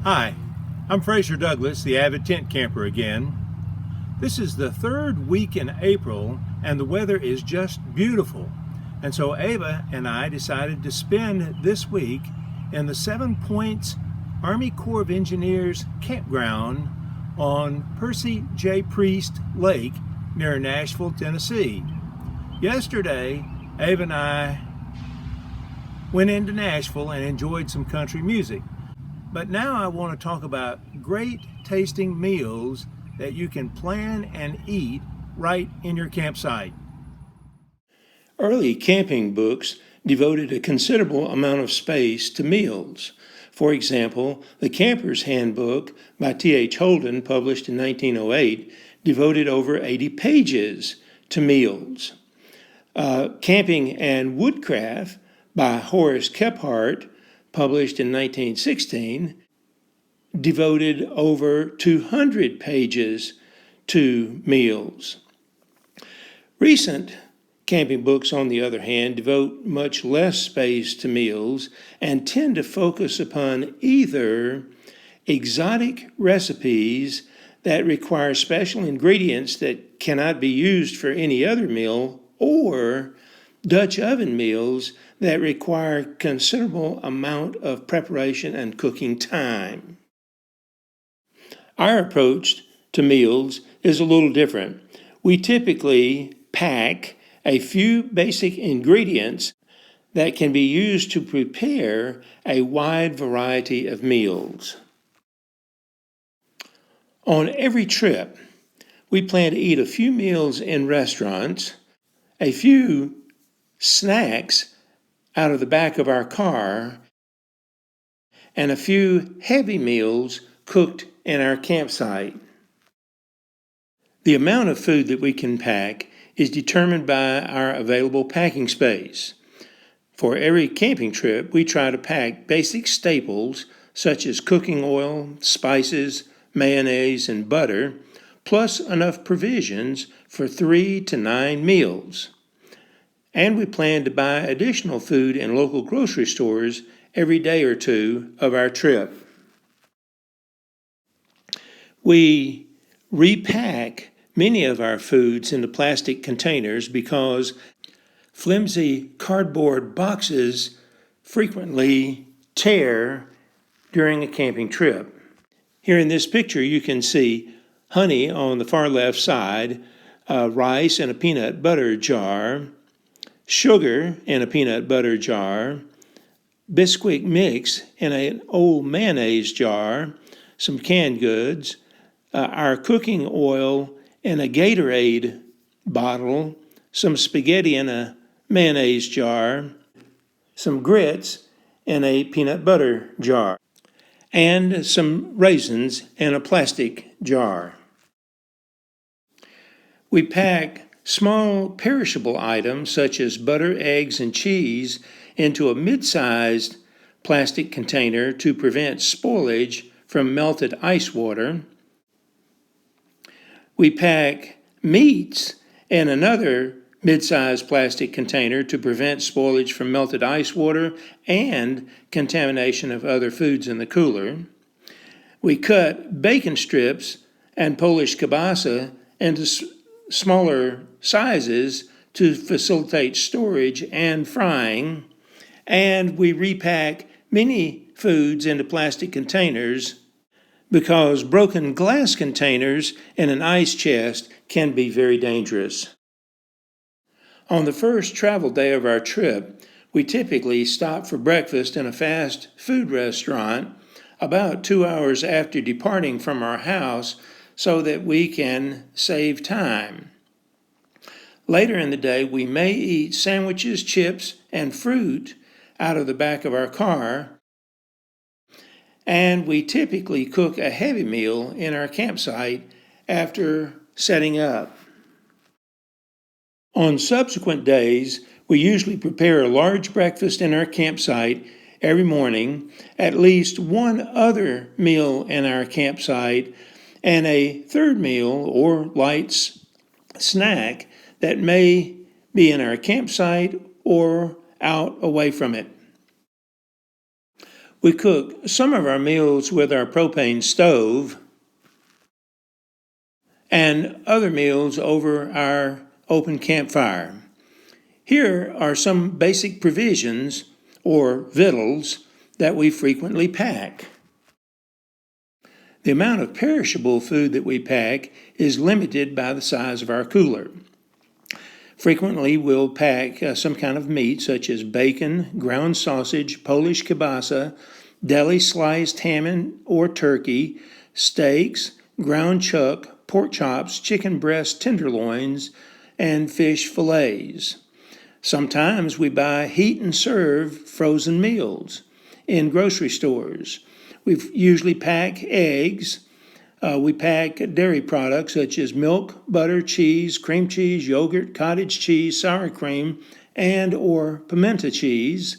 Hi, I'm Fraser Douglas, the avid tent camper again. This is the third week in April and the weather is just beautiful. And so Ava and I decided to spend this week in the 7 Points Army Corps of Engineers campground on Percy J. Priest Lake near Nashville, Tennessee. Yesterday, Ava and I went into Nashville and enjoyed some country music. But now I want to talk about great tasting meals that you can plan and eat right in your campsite. Early camping books devoted a considerable amount of space to meals. For example, the Camper's Handbook by T.H. Holden, published in 1908, devoted over 80 pages to meals. Camping and Woodcraft by Horace Kephart, published in 1916, devoted over 200 pages to meals. Recent camping books, on the other hand, devote much less space to meals and tend to focus upon either exotic recipes that require special ingredients that cannot be used for any other meal, or Dutch oven meals that require considerable amount of preparation and cooking time. Our approach to meals is a little different. We typically pack a few basic ingredients that can be used to prepare a wide variety of meals. On every trip, we plan to eat a few meals in restaurants, a few snacks out of the back of our car, and a few heavy meals cooked in our campsite. The amount of food that we can pack is determined by our available packing space. For every camping trip, we try to pack basic staples such as cooking oil, spices, mayonnaise, and butter, plus enough provisions for 3 to 9 meals. And we plan to buy additional food in local grocery stores every day or two of our trip. We repack many of our foods into plastic containers because flimsy cardboard boxes frequently tear during a camping trip. Here in this picture, you can see honey on the far left side, rice in a peanut butter jar, sugar in a peanut butter jar, Bisquick mix in an old mayonnaise jar, some canned goods, our cooking oil in a Gatorade bottle, some spaghetti in a mayonnaise jar, some grits in a peanut butter jar, and some raisins in a plastic jar. We pack small perishable items such as butter, eggs, and cheese into a mid-sized plastic container to prevent spoilage from melted ice water. We pack meats in another mid-sized plastic container to prevent spoilage from melted ice water and contamination of other foods in the cooler. We cut bacon strips and Polish kielbasa into smaller sizes to facilitate storage and frying, and we repack many foods into plastic containers because broken glass containers in an ice chest can be very dangerous. On the first travel day of our trip, we typically stop for breakfast in a fast food restaurant about 2 hours after departing from our house so that we can save time. Later in the day, we may eat sandwiches, chips, and fruit out of the back of our car, and we typically cook a heavy meal in our campsite after setting up. On subsequent days, we usually prepare a large breakfast in our campsite every morning, at least one other meal in our campsite, and a third meal or light snack that may be in our campsite or out away from it. We cook some of our meals with our propane stove and other meals over our open campfire. Here are some basic provisions or victuals that we frequently pack. The amount of perishable food that we pack is limited by the size of our cooler. Frequently, we'll pack some kind of meat such as bacon, ground sausage, Polish kielbasa, deli sliced ham or turkey, steaks, ground chuck, pork chops, chicken breast tenderloins, and fish fillets. Sometimes we buy heat and serve frozen meals in grocery stores. We usually pack eggs. We pack dairy products such as milk, butter, cheese, cream cheese, yogurt, cottage cheese, sour cream, and or pimento cheese.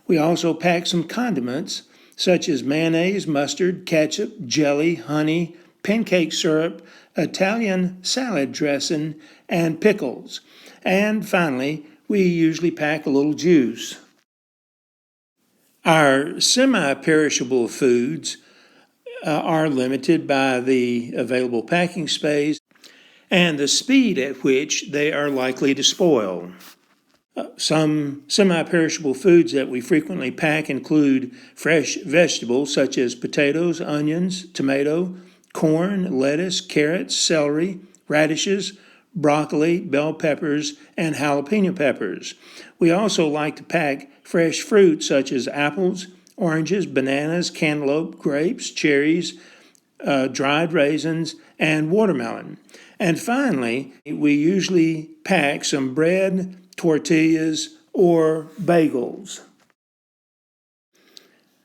We also pack some condiments such as mayonnaise, mustard, ketchup, jelly, honey, pancake syrup, Italian salad dressing, and pickles. And finally, we usually pack a little juice. Our semi-perishable foods are limited by the available packing space and the speed at which they are likely to spoil. Some semi-perishable foods that we frequently pack include fresh vegetables such as potatoes, onions, tomato, corn, lettuce, carrots, celery, radishes, broccoli, bell peppers, and jalapeno peppers. We also like to pack fresh fruit such as apples, oranges, bananas, cantaloupe, grapes, cherries, dried raisins, and watermelon. And finally, we usually pack some bread, tortillas, or bagels.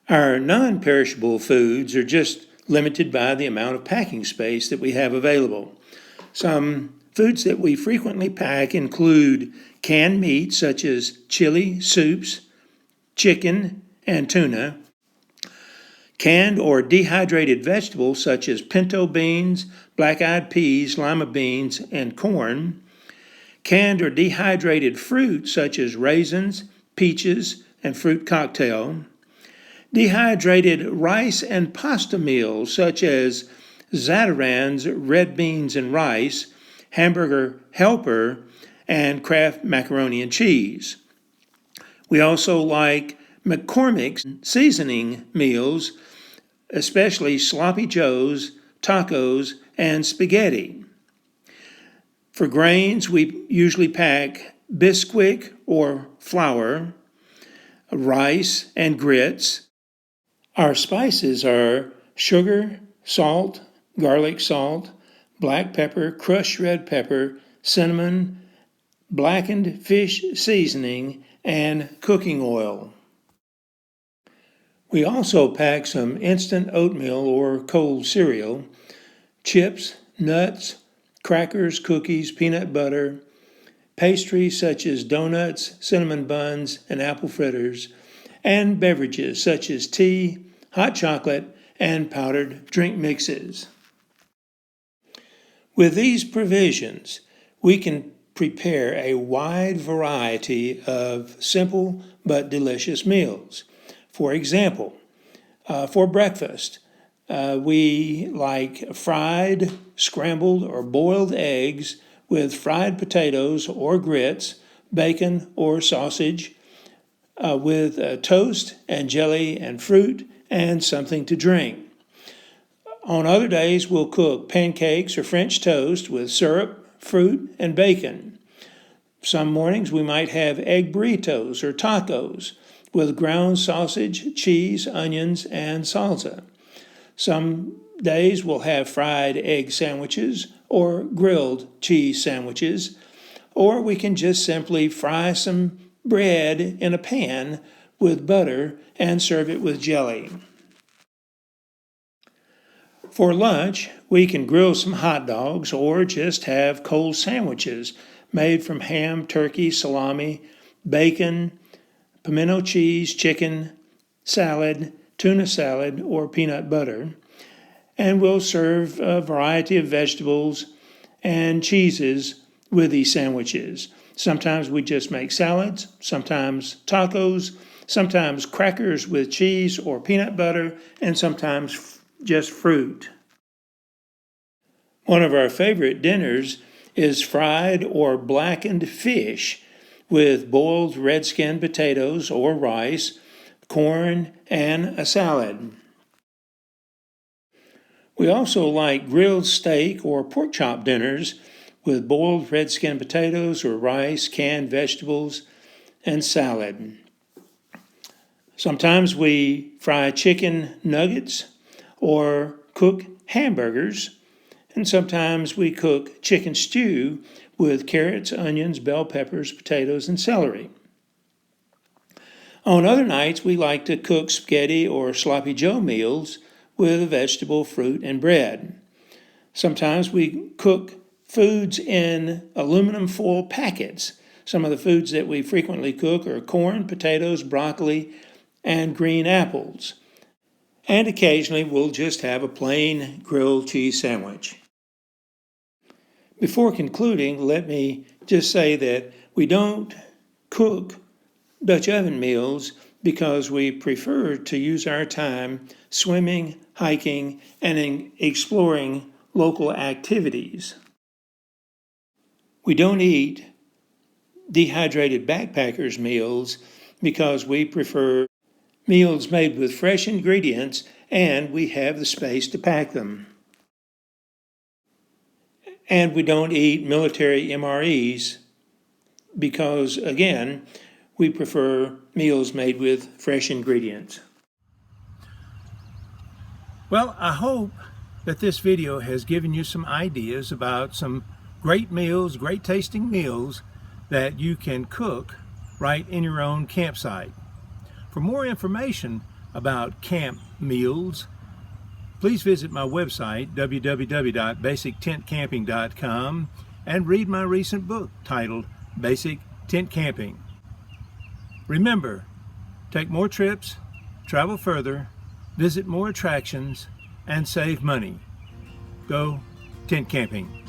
Our non-perishable foods are just limited by the amount of packing space that we have available. Some foods that we frequently pack include canned meat such as chili, soups, chicken, and tuna, canned or dehydrated vegetables such as pinto beans, black-eyed peas, lima beans, and corn, canned or dehydrated fruit such as raisins, peaches, and fruit cocktail, dehydrated rice and pasta meals such as Zatarain's red beans and rice, hamburger helper, and Kraft macaroni and cheese. We also like McCormick's seasoning meals, especially sloppy joes, tacos, and spaghetti. For grains, we usually pack Bisquick or flour, rice, and grits. Our spices are sugar, salt, garlic salt, black pepper, crushed red pepper, cinnamon, blackened fish seasoning, and cooking oil. We also pack some instant oatmeal or cold cereal, chips, nuts, crackers, cookies, peanut butter, pastries such as donuts, cinnamon buns, and apple fritters, and beverages such as tea, hot chocolate, and powdered drink mixes. With these provisions, we can prepare a wide variety of simple but delicious meals. For example, for breakfast, we like fried, scrambled, or boiled eggs with fried potatoes or grits, bacon or sausage, with toast and jelly and fruit and something to drink. On other days, we'll cook pancakes or French toast with syrup, fruit, and bacon. Some mornings we might have egg burritos or tacos with ground sausage, cheese, onions, and salsa. Some days we'll have fried egg sandwiches or grilled cheese sandwiches, or we can just simply fry some bread in a pan with butter and serve it with jelly. For lunch, we can grill some hot dogs or just have cold sandwiches made from ham, turkey, salami, bacon, pimento cheese, chicken, salad, tuna salad, or peanut butter. And we'll serve a variety of vegetables and cheeses with these sandwiches. Sometimes we just make salads, sometimes tacos, sometimes crackers with cheese or peanut butter, and sometimes just fruit. One of our favorite dinners is fried or blackened fish with boiled red-skinned potatoes or rice, corn, and a salad. We also like grilled steak or pork chop dinners with boiled red-skinned potatoes or rice, canned vegetables, and salad. Sometimes we fry chicken nuggets or cook hamburgers, and sometimes we cook chicken stew with carrots, onions, bell peppers, potatoes, and celery. On other nights, we like to cook spaghetti or sloppy joe meals with vegetable, fruit, and bread. Sometimes we cook foods in aluminum foil packets. Some of the foods that we frequently cook are corn, potatoes, broccoli, and green apples. And occasionally we'll just have a plain grilled cheese sandwich. Before concluding, let me just say that we don't cook Dutch oven meals because we prefer to use our time swimming, hiking, and exploring local activities. We don't eat dehydrated backpackers meals because we prefer meals made with fresh ingredients and we have the space to pack them. And we don't eat military MREs because, again, we prefer meals made with fresh ingredients. Well, I hope that this video has given you some ideas about some great meals, great tasting meals that you can cook right in your own campsite. For more information about camp meals, please visit my website, www.basictentcamping.com, and read my recent book titled Basic Tent Camping. Remember, take more trips, travel further, visit more attractions, and save money. Go tent camping.